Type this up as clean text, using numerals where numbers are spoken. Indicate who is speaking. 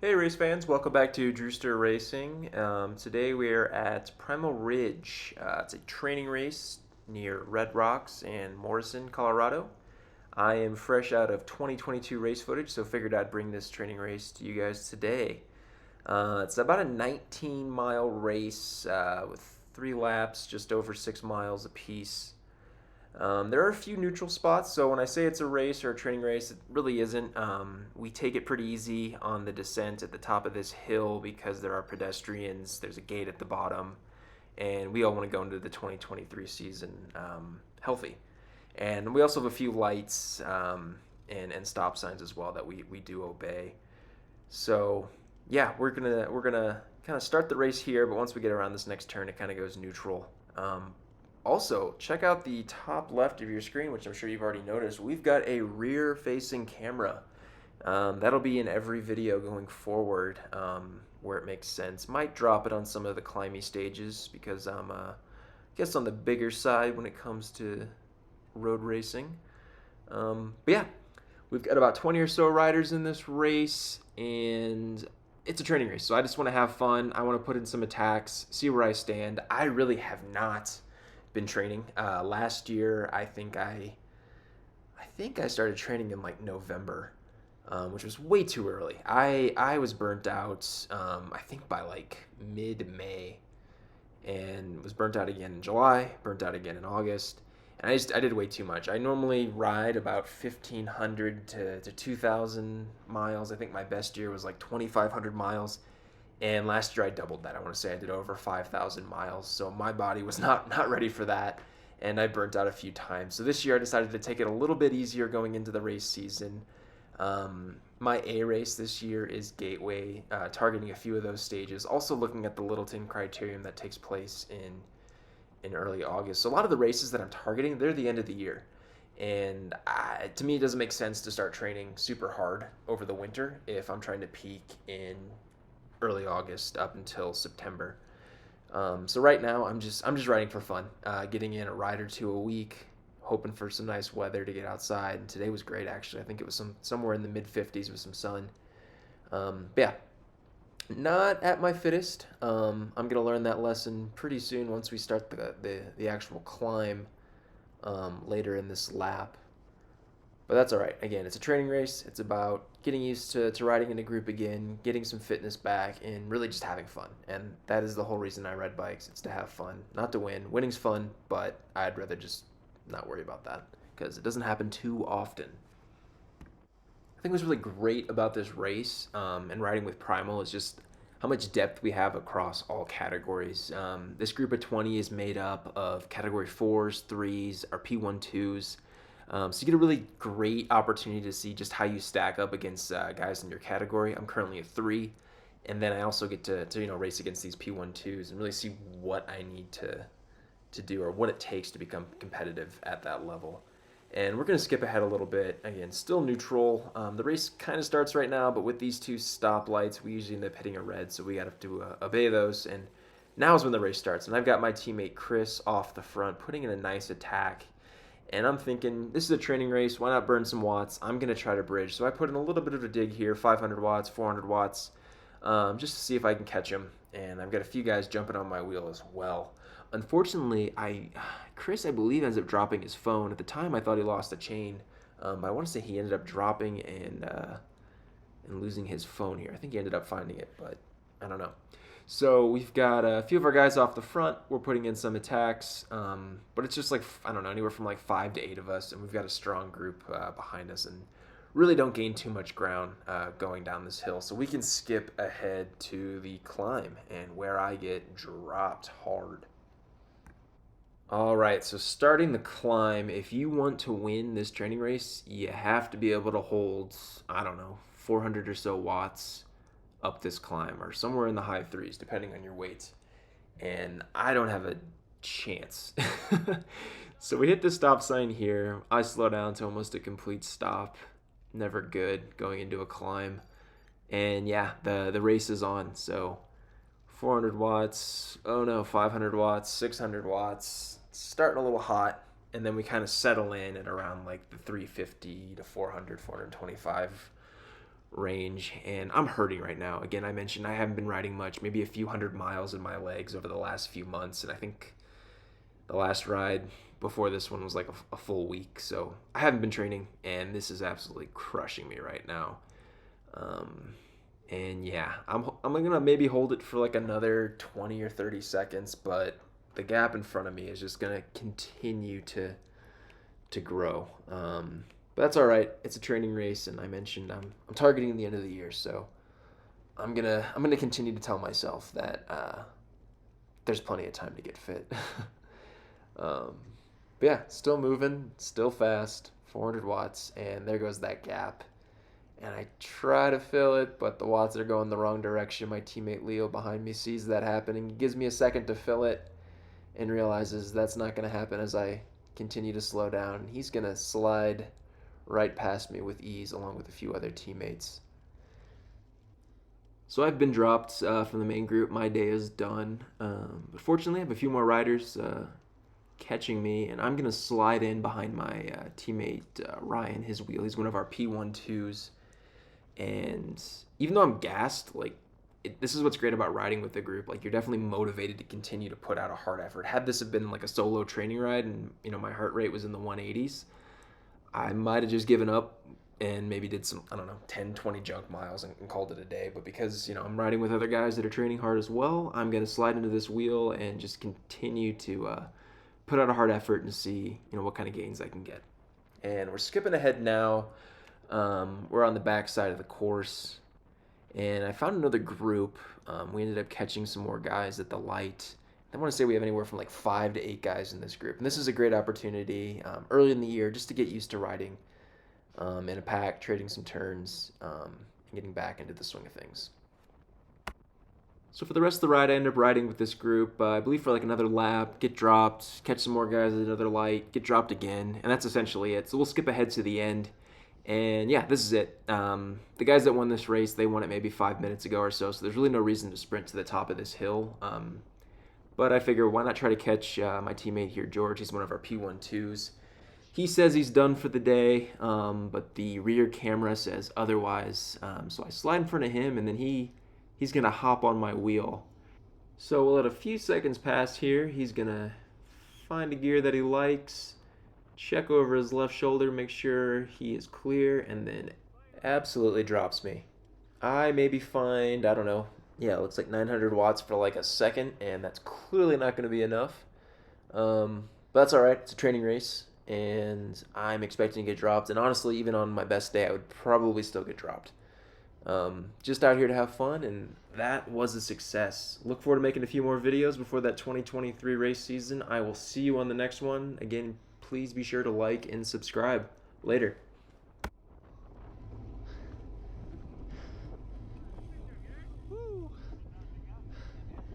Speaker 1: Hey race fans, welcome back to Drewster Racing. Today we are at Primal Ridge. It's a training race near Red Rocks and Morrison, Colorado. I am fresh out of 2022 race footage, so figured I'd bring this training race to you guys today. It's about a 19-mile race with 3 laps, just over 6 miles apiece. There are a few neutral spots, so when I say it's a race or a training race, it really isn't. We take it pretty easy on the descent at the top of this hill because there are pedestrians, there's a gate at the bottom, and we all want to go into the 2023 season healthy. And we also have a few lights and stop signs as well that we do obey. So yeah, we're gonna kind of start the race here, but once we get around this next turn, it kind of goes neutral. Also, check out the top left of your screen, which I'm sure you've already noticed. We've got a rear-facing camera. That'll be in every video going forward where it makes sense. Might drop it on some of the climby stages because I'm, I guess, on the bigger side when it comes to road racing. But yeah, we've got about 20 or so riders in this race, and it's a training race, so I just want to have fun. I want to put in some attacks, see where I stand. I really have not been training. Last year, I think I started training in like November, which was way too early. I was burnt out. I think by like mid-May, and was burnt out again in July. Burnt out again in August. And I did way too much. I normally ride about 1,500 to 2,000 miles. I think my best year was like 2,500 miles. And last year I doubled that. I want to say I did over 5,000 miles. So my body was not ready for that. And I burnt out a few times. So this year I decided to take it a little bit easier going into the race season. My A race this year is Gateway, targeting a few of those stages. Also looking at the Littleton criterium that takes place in early August. So a lot of the races that I'm targeting, they're the end of the year. And to me, it doesn't make sense to start training super hard over the winter if I'm trying to peak in early August up until September. So right now, I'm just riding for fun, getting in a ride or two a week, hoping for some nice weather to get outside. And today was great, actually. I think it was somewhere in the mid 50s with some sun. But yeah, not at my fittest. I'm gonna learn that lesson pretty soon once we start the actual climb later in this lap. But that's all right. Again, it's a training race. It's about getting used to riding in a group again, getting some fitness back, and really just having fun. And that is the whole reason I ride bikes. It's to have fun, not to win. Winning's fun, but I'd rather just not worry about that because it doesn't happen too often. I think what's really great about this race and riding with Primal is just how much depth we have across all categories. This group of 20 is made up of category 4s, 3s, our P12s. So you get a really great opportunity to see just how you stack up against guys in your category. I'm currently a 3, and then I also get to race against these P12s and really see what I need to do or what it takes to become competitive at that level. And we're going to skip ahead a little bit. Again, still neutral. The race kind of starts right now, but with these two stoplights, we usually end up hitting a red, so we got to obey those. And now is when the race starts. And I've got my teammate Chris off the front, putting in a nice attack. And I'm thinking, this is a training race. Why not burn some watts? I'm going to try to bridge. So I put in a little bit of a dig here, 500 watts, 400 watts, just to see if I can catch him. And I've got a few guys jumping on my wheel as well. Unfortunately, Chris, I believe, ends up dropping his phone. At the time, I thought he lost a chain, but I want to say he ended up dropping and losing his phone here. I think he ended up finding it, but I don't know. So we've got a few of our guys off the front. We're putting in some attacks, but it's just like, I don't know, anywhere from like 5 to 8 of us, and we've got a strong group behind us, and really don't gain too much ground going down this hill. So we can skip ahead to the climb and where I get dropped hard. All right, so starting the climb, if you want to win this training race, you have to be able to hold, I don't know, 400 or so watts up this climb, or somewhere in the high threes, depending on your weight. And I don't have a chance. So we hit the stop sign here. I slow down to almost a complete stop. Never good going into a climb. And yeah, the race is on. So 400 watts, oh no, 500 watts, 600 watts, starting a little hot, and then we kind of settle in at around like the 350 to 400, 425 range, and I'm hurting right now. Again, I mentioned I haven't been riding much, maybe a few hundred miles in my legs over the last few months, and I think the last ride before this one was like a full week, so I haven't been training, and this is absolutely crushing me right now. Um, and yeah, I'm gonna maybe hold it for like another 20 or 30 seconds, but the gap in front of me is just gonna continue to grow. But that's all right. It's a training race, and I mentioned I'm targeting the end of the year, so I'm gonna continue to tell myself that there's plenty of time to get fit. um, but yeah, still moving, still fast, 400 watts, and there goes that gap. And I try to fill it, but the watts are going the wrong direction. My teammate Leo behind me sees that happening, gives me a second to fill it, and realizes that's not going to happen as I continue to slow down. He's going to slide right past me with ease, along with a few other teammates. So I've been dropped from the main group. My day is done. But fortunately, I have a few more riders catching me, and I'm going to slide in behind my teammate Ryan, his wheel. He's one of our P12s. And even though I'm gassed, like this is what's great about riding with the group. Like you're definitely motivated to continue to put out a hard effort. Had this have been like a solo training ride, and my heart rate was in the 180s, I might have just given up and maybe did some, I don't know, 10, 20 junk miles and called it a day. But because I'm riding with other guys that are training hard as well, I'm gonna slide into this wheel and just continue to put out a hard effort and see what kind of gains I can get. And we're skipping ahead now. We're on the back side of the course, and I found another group. We ended up catching some more guys at the light. I want to say we have anywhere from like 5 to 8 guys in this group, and this is a great opportunity early in the year just to get used to riding in a pack, trading some turns, and getting back into the swing of things. So for the rest of the ride, I ended up riding with this group, I believe for like another lap, get dropped, catch some more guys at another light, get dropped again, and that's essentially it. So we'll skip ahead to the end. And yeah, this is it. The guys that won this race, they won it maybe 5 minutes ago or so there's really no reason to sprint to the top of this hill. But I figure why not try to catch my teammate here, George. He's one of our P12s. He says he's done for the day, but the rear camera says otherwise. So I slide in front of him, and then he's going to hop on my wheel. So we'll let a few seconds pass here. He's going to find a gear that he likes, check over his left shoulder, make sure he is clear, and then absolutely drops me. I maybe find, I don't know, yeah, it looks like 900 watts for like a second, and that's clearly not going to be enough. But that's all right. It's a training race, and I'm expecting to get dropped. And honestly, even on my best day, I would probably still get dropped. Just out here to have fun, and that was a success. Look forward to making a few more videos before that 2023 race season. I will see you on the next one. Again, please be sure to like and subscribe. Later.